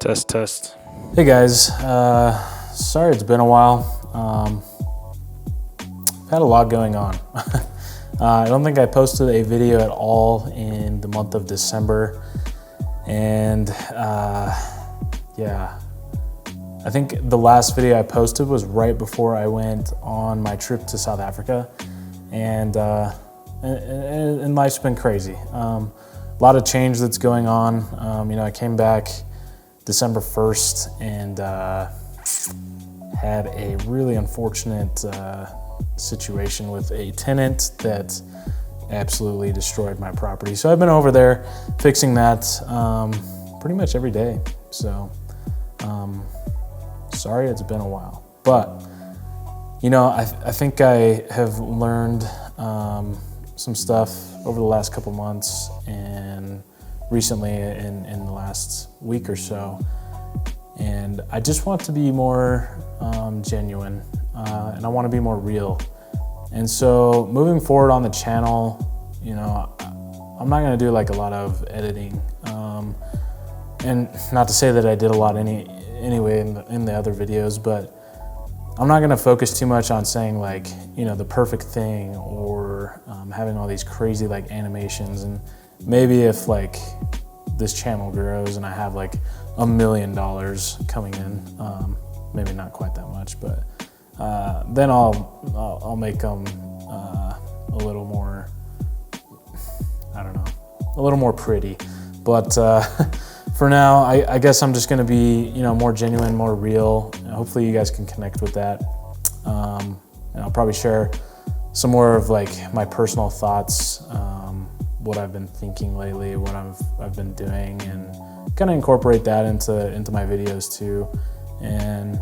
Test, test. Hey guys, sorry it's been a while. I've had a lot going on. I don't think I posted a video at all in the month of December. And yeah, I think the last video I posted was right before I went on my trip to South Africa. And life's been crazy. A lot of change that's going on. I came back December 1st and had a really unfortunate situation with a tenant that absolutely destroyed my property. So I've been over there fixing that pretty much every day. So sorry it's been a while, but I think I have learned some stuff over the last couple months and recently in the last week or so, and I just want to be more genuine, and I want to be more real. And so moving forward on the channel, I'm not going to do like a lot of editing, and not to say that I did a lot anyway in the other videos, but I'm not going to focus too much on saying like the perfect thing or having all these crazy like animations. And maybe if like this channel grows and I have like $1 million coming in, maybe not quite that much, but then I'll make them a little more, I don't know, a little more pretty. But for now, I guess I'm just gonna be more genuine, more real. Hopefully you guys can connect with that. And I'll probably share some more of like my personal thoughts, what I've been thinking lately, what I've been doing, and kind of incorporate that into my videos too. And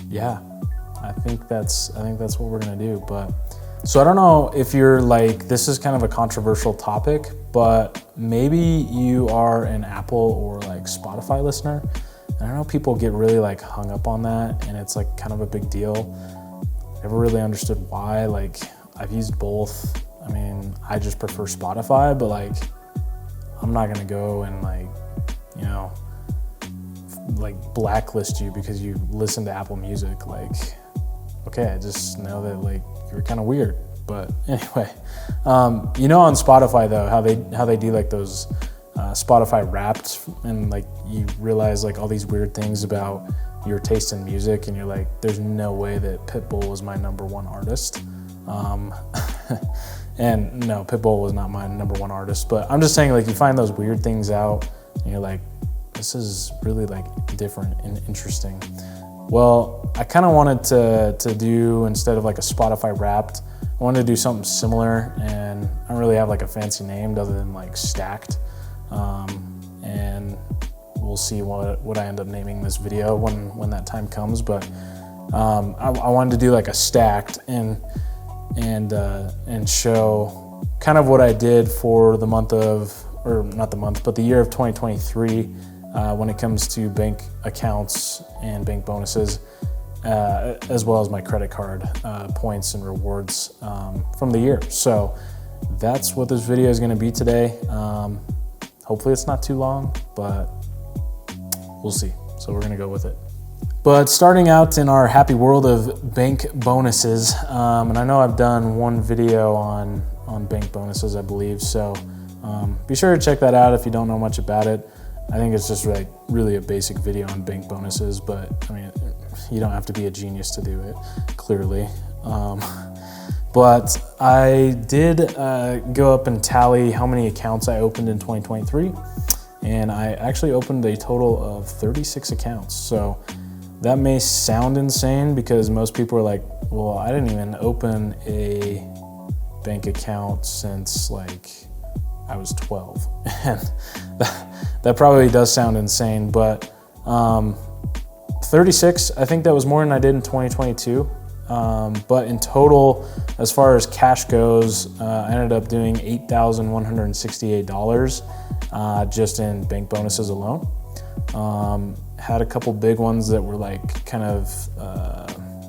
yeah, I think that's what we're gonna do. But so I don't know if you're like, this is kind of a controversial topic, but maybe you are an Apple or like Spotify listener. And I know people get really like hung up on that, and it's like kind of a big deal. Never really understood why. Like, I've used both. I mean, I just prefer Spotify, but like, I'm not gonna go and like blacklist you because you listen to Apple Music. Like, okay, I just know that like you're kind of weird. But anyway, on Spotify though, how they do like those Spotify Wrapped, and like you realize like all these weird things about your taste in music, and you're like, there's no way that Pitbull was my #1 artist. And no, Pitbull was not my #1 artist, but I'm just saying, like, you find those weird things out and you're like, this is really like different and interesting. Well, I kind of wanted to do, instead of like a Spotify Wrapped, I wanted to do something similar, and I don't really have like a fancy name other than like Stacked. And we'll see what I end up naming this video when that time comes. But I wanted to do like a Stacked and show kind of what I did for the month of, or not the month, but the year of 2023 when it comes to bank accounts and bank bonuses, as well as my credit card points and rewards from the year. So that's what this video is going to be today. Hopefully it's not too long, but we'll see. So we're going to go with it. But starting out in our happy world of bank bonuses, and I know I've done one video on bank bonuses, I believe. So be sure to check that out if you don't know much about it. I think it's just like really a basic video on bank bonuses, but I mean, you don't have to be a genius to do it, clearly. But I did go up and tally how many accounts I opened in 2023, and I actually opened a total of 36 accounts. So that may sound insane because most people are like, well, I didn't even open a bank account since like I was 12. And that probably does sound insane, but 36, I think that was more than I did in 2022. But in total, as far as cash goes, I ended up doing $8,168 just in bank bonuses alone. Had a couple big ones that were like kind of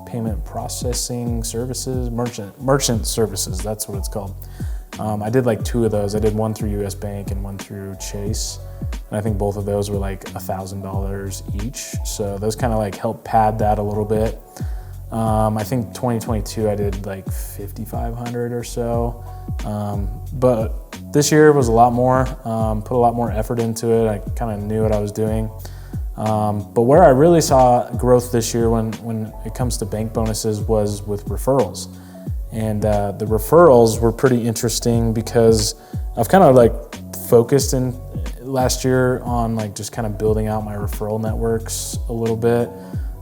payment processing services, merchant services, that's what it's called. I did like 2 of those. I did one through US Bank and one through Chase. And I think both of those were like $1,000 each. So those kind of like help pad that a little bit. I think 2022 I did like 5,500 or so. But this year was a lot more, put a lot more effort into it. I kind of knew what I was doing. But where I really saw growth this year when it comes to bank bonuses was with referrals. And the referrals were pretty interesting because I've kind of like focused in last year on like just kind of building out my referral networks a little bit.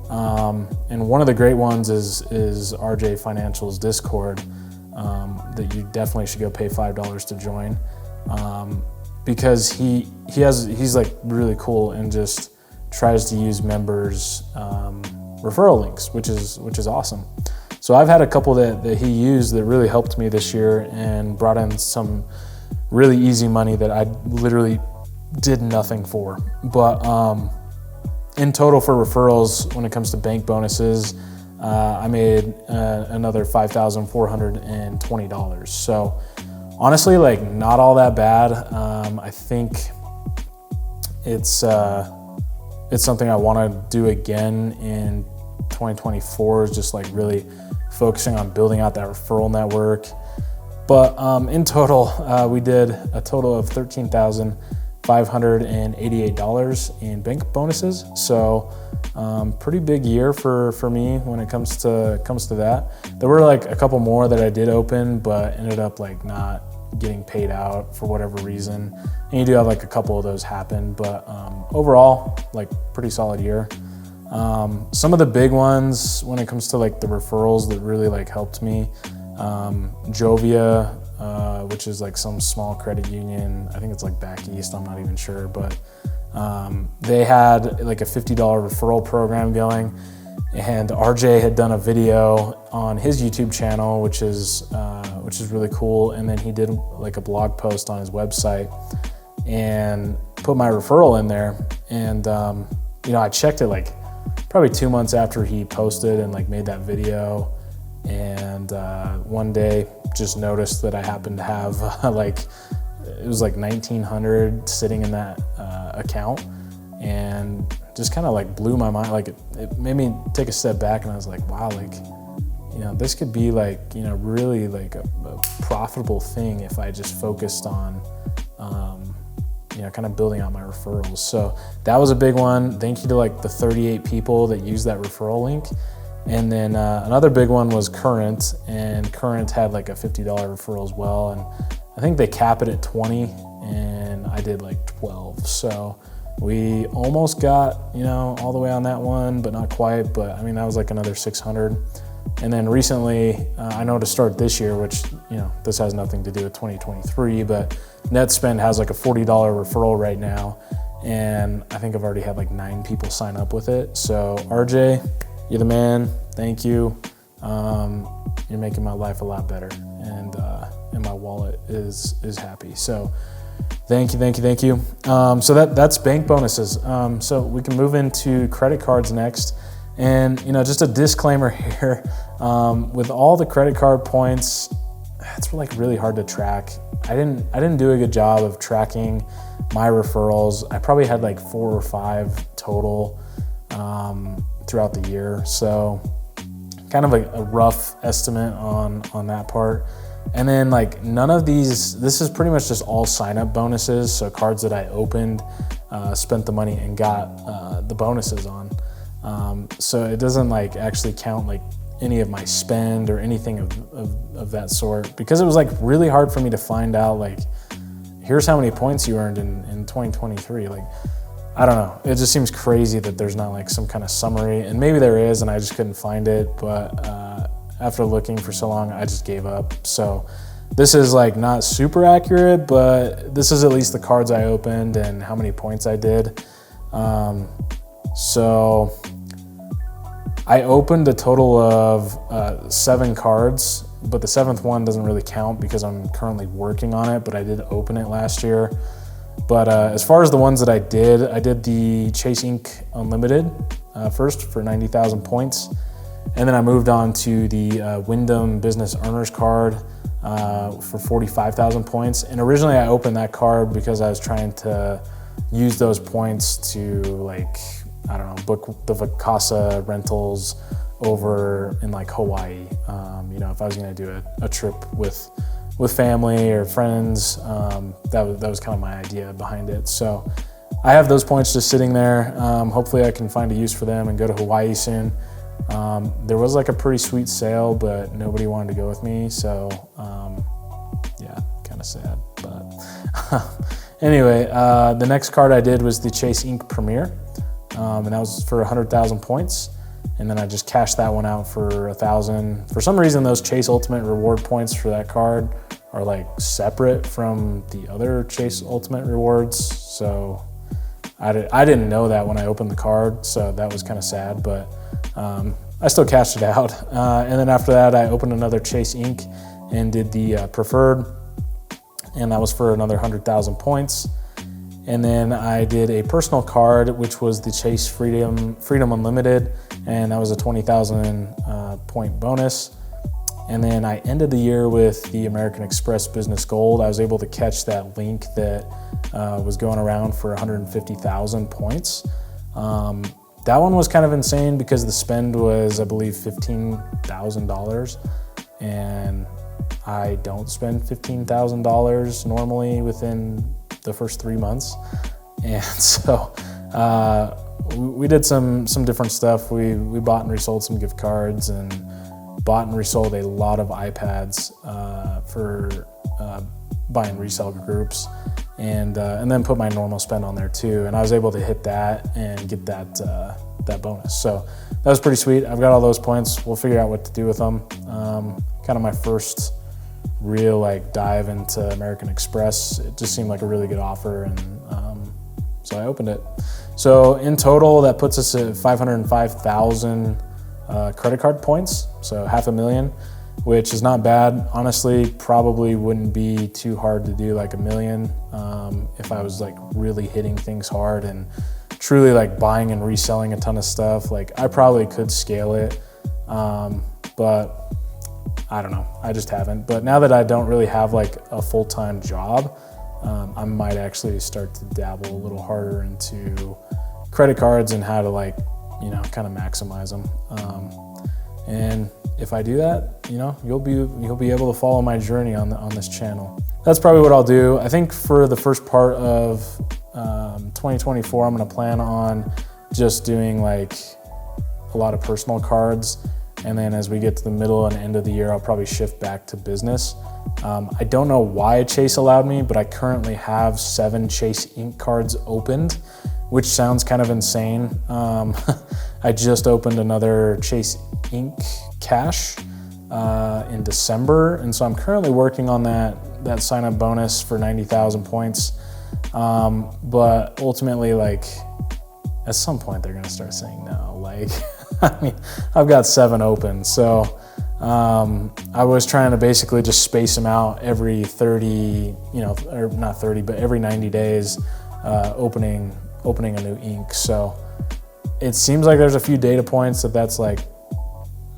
And one of the great ones is RJ Financial's Discord, that you definitely should go pay $5 to join, because he's like really cool and just tries to use members' referral links, which is awesome. So I've had a couple that he used that really helped me this year and brought in some really easy money that I literally did nothing for. But in total for referrals, when it comes to bank bonuses, I made another $5,420. So honestly, like not all that bad. I think it's something I want to do again in 2024, is just like really focusing on building out that referral network. But in total, we did a total of $13,588 in bank bonuses. So pretty big year for me when it comes to that. There were like a couple more that I did open, but ended up like not getting paid out for whatever reason. And you do have like a couple of those happen, but overall, like pretty solid year. Some of the big ones when it comes to like the referrals that really like helped me, Jovia, which is like some small credit union. I think it's like back east, I'm not even sure, but they had like a $50 referral program going, and RJ had done a video on his YouTube channel, which is really cool. And then he did like a blog post on his website and put my referral in there. And I checked it like probably 2 months after he posted and like made that video. And one day just noticed that I happened to have it was like 1,900 sitting in that account, and just kind of like blew my mind. Like it made me take a step back, and I was like, wow, like, this could be like, really like a profitable thing if I just focused on, kind of building out my referrals. So that was a big one. Thank you to like the 38 people that used that referral link. And then another big one was Current, and Current had like a $50 referral as well. And I think they cap it at 20, and I did like 12. So we almost got, all the way on that one, but not quite. But I mean, that was like another 600. And then recently, I know to start this year, which, this has nothing to do with 2023, but NetSpend has like a $40 referral right now. And I think I've already had like 9 people sign up with it. So RJ, you're the man. Thank you. You're making my life a lot better, and my wallet is happy. So thank you. So that's bank bonuses. So we can move into credit cards next. And just a disclaimer here, with all the credit card points, it's like really hard to track. I didn't do a good job of tracking my referrals. I probably had like 4 or 5 total throughout the year. So kind of like a rough estimate on that part. And then like none of these, this is pretty much just all sign up bonuses. So cards that I opened, spent the money and got the bonuses on. So it doesn't like actually count like any of my spend or anything of that sort, because it was like really hard for me to find out like, here's how many points you earned in 2023. Like, I don't know. It just seems crazy that there's not like some kind of summary, and maybe there is and I just couldn't find it. But after looking for so long, I just gave up. So this is like not super accurate, but this is at least the cards I opened and how many points I did. So I opened a total of 7 cards, but the 7th one doesn't really count because I'm currently working on it, but I did open it last year. But as far as the ones that I did the Chase Ink Unlimited first for 90,000 points. And then I moved on to the Wyndham Business Earners Card. for 45,000 points. And originally I opened that card because I was trying to use those points to, like, I don't know, book the Vacasa rentals over in like Hawaii. You know, if I was gonna do a trip with family or friends, that was kind of my idea behind it. So I have those points just sitting there. Hopefully I can find a use for them and go to Hawaii soon. There was like a pretty sweet sale, but nobody wanted to go with me. So yeah, kind of sad, but anyway, the next card I did was the Chase Ink Premier. And that was for 100,000 points. And then I just cashed that one out for 1,000. For some reason, those Chase Ultimate reward points for that card are like separate from the other Chase Ultimate rewards. So I didn't know that when I opened the card, so that was kind of sad, but I still cashed it out. And then after that, I opened another Chase Ink and did the Preferred, and that was for another 100,000 points. And then I did a personal card, which was the Chase Freedom Unlimited, and that was a 20,000 point bonus. And then I ended the year with the American Express Business Gold. I was able to catch that link that was going around for 150,000 points. That one was kind of insane because the spend was, I believe, $15,000, and I don't spend $15,000 normally within the first 3 months. And so we did some different stuff. We bought and resold some gift cards and bought and resold a lot of iPads for buying resale groups, and then put my normal spend on there too. And I was able to hit that and get that bonus. So that was pretty sweet. I've got all those points. We'll figure out what to do with them. Kind of my first real like dive into American Express. It just seemed like a really good offer, and so I opened it. So in total, that puts us at 505,000 credit card points, so 500,000, which is not bad. Honestly, probably wouldn't be too hard to do like 1 million if I was like really hitting things hard and truly like buying and reselling a ton of stuff. Like I probably could scale it, but I don't know, I just haven't. But now that I don't really have like a full-time job, I might actually start to dabble a little harder into credit cards and how to like, you know, kind of maximize them. And if I do that, you know, you'll be able to follow my journey on this channel. That's probably what I'll do. I think for the first part of 2024, I'm gonna plan on just doing like a lot of personal cards. And then as we get to the middle and end of the year, I'll probably shift back to business. I don't know why Chase allowed me, but I currently have 7 Chase Ink cards opened, which sounds kind of insane. I just opened another Chase Ink Cash in December, and so I'm currently working on that sign-up bonus for 90,000 points. But ultimately, like, at some point they're gonna start saying no. Like, I mean, I've got 7 open, so I was trying to basically just space them out every 30, you know, or not 30, but every 90 days, opening a new ink. So it seems like there's a few data points that's like,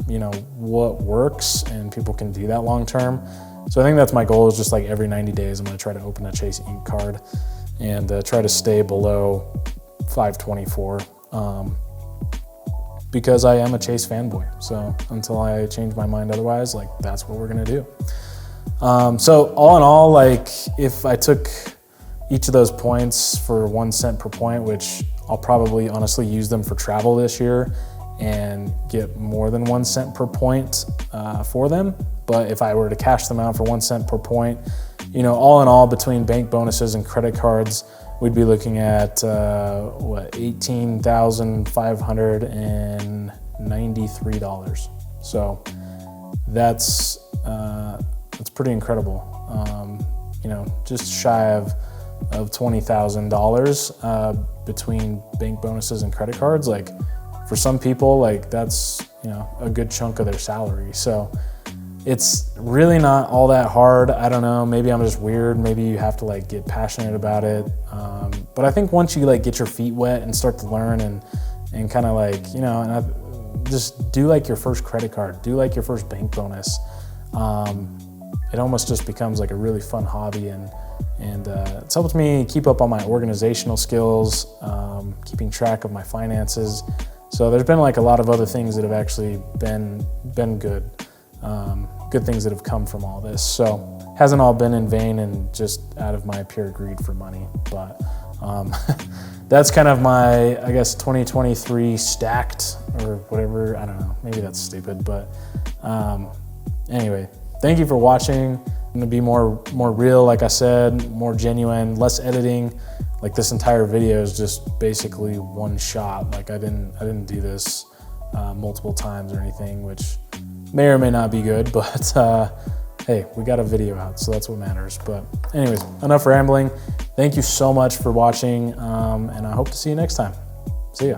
you know, what works, and people can do that long term. So I think that's my goal, is just like every 90 days I'm gonna try to open a Chase Ink card and try to stay below 524. Because I am a Chase fanboy. So until I change my mind otherwise, like, that's what we're gonna do. So all in all, like, if I took each of those points for 1 cent per point, which I'll probably honestly use them for travel this year and get more than 1 cent per point for them. But if I were to cash them out for 1 cent per point, you know, all in all, between bank bonuses and credit cards, we'd be looking at $18,593. So that's pretty incredible. You know, just shy of $20,000 between bank bonuses and credit cards. Like, for some people, like, that's, you know, a good chunk of their salary. So it's really not all that hard. I don't know, maybe I'm just weird. Maybe you have to like get passionate about it. But I think once you like get your feet wet and start to learn and kind of like, you know, just do like your first credit card, do like your first bank bonus. it almost just becomes like a really fun hobby, and it's helped me keep up on my organizational skills, keeping track of my finances. So there's been like a lot of other things that have actually been good, good things that have come from all this. So hasn't all been in vain and just out of my pure greed for money. But that's kind of my, I guess, 2023 stacked or whatever. I don't know. Maybe that's stupid, but anyway, thank you for watching. I'm gonna be more real, like I said, more genuine, less editing. Like this entire video is just basically one shot. Like I didn't do this multiple times or anything, which may or may not be good, but hey, we got a video out, so that's what matters. But anyways, enough rambling. Thank you so much for watching, and I hope to see you next time. See ya.